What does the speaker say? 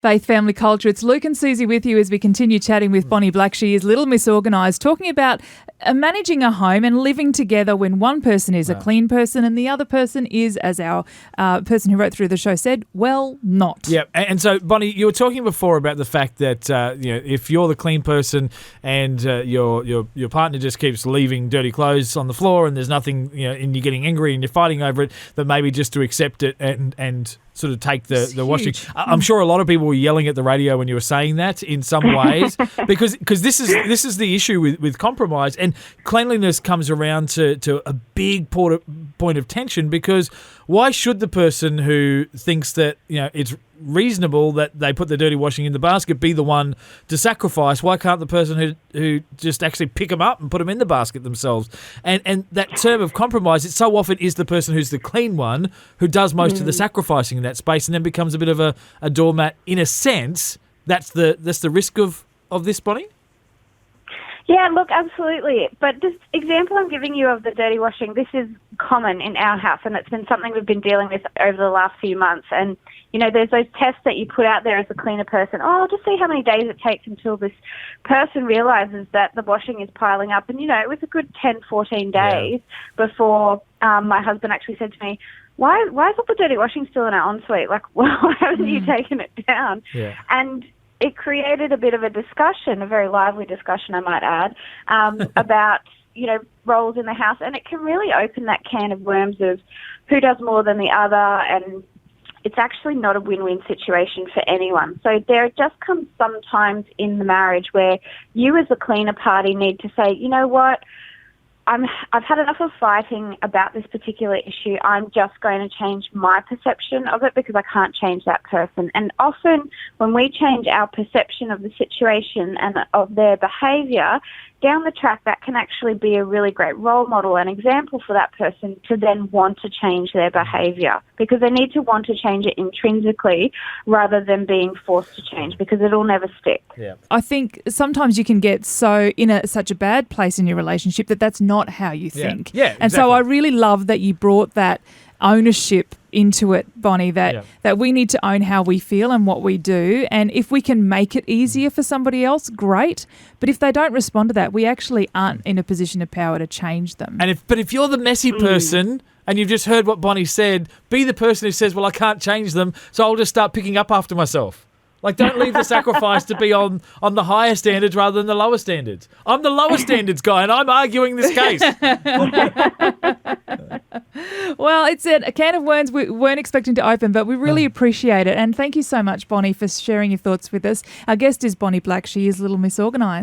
Faith Family Culture. It's Luke and Susie with you as we continue chatting with Bonnie Black. She is Little Miss Organised, talking about managing a home and living together when one person is a clean person and the other person is, as our person who wrote through the show said, well, not. Yeah, and so, Bonnie, you were talking before about the fact that if you're the clean person and your partner just keeps leaving dirty clothes on the floor and there's nothing, and you're getting angry and you're fighting over it, that maybe just to accept it and sort of take the washing. I'm sure a lot of people were yelling at the radio when you were saying that in some ways because this is the issue with compromise, and cleanliness comes around to a big point of tension, because why should the person who thinks that it's reasonable that they put the dirty washing in the basket be the one to sacrifice? Why can't the person who just actually pick them up and put them in the basket themselves? And that term of compromise, it so often is the person who's the clean one who does most of the sacrificing in that space and then becomes a bit of a doormat in a sense. That's the risk of this, Bonnie? Yeah, look, absolutely. But this example I'm giving you of the dirty washing, this is common in our house, and it's been something we've been dealing with over the last few months. And, there's those tests that you put out there as a cleaner person. Oh, I'll just see how many days it takes until this person realises that the washing is piling up. And, it was a good 10, 14 days before my husband actually said to me, why is all the dirty washing still in our ensuite? Like, why haven't you taken it down? Yeah. And it created a bit of a discussion, a very lively discussion, I might add, about, roles in the house. And it can really open that can of worms of who does more than the other. And it's actually not a win-win situation for anyone. So there just comes some times in the marriage where you as the cleaner party need to say, you know what, I've had enough of fighting about this particular issue. I'm just going to change my perception of it because I can't change that person. And often when we change our perception of the situation and of their behaviour, down the track that can actually be a really great role model and example for that person to then want to change their behaviour, because they need to want to change it intrinsically rather than being forced to change, because it'll never stick. Yeah. I think sometimes you can get so in such a bad place in your relationship that that's not how you think. Yeah, And so I really love that you brought that ownership into it, Bonnie, that we need to own how we feel and what we do. And if we can make it easier for somebody else, great. But if they don't respond to that, we actually aren't in a position of power to change them. And if you're the messy person and you've just heard what Bonnie said, be the person who says, well, I can't change them, so I'll just start picking up after myself. Like, don't leave the sacrifice to be on the higher standards rather than the lower standards. I'm the lower standards guy, and I'm arguing this case. Well, it's a can of worms we weren't expecting to open, but we really appreciate it. And thank you so much, Bonnie, for sharing your thoughts with us. Our guest is Bonnie Black. She is Little Miss Organised.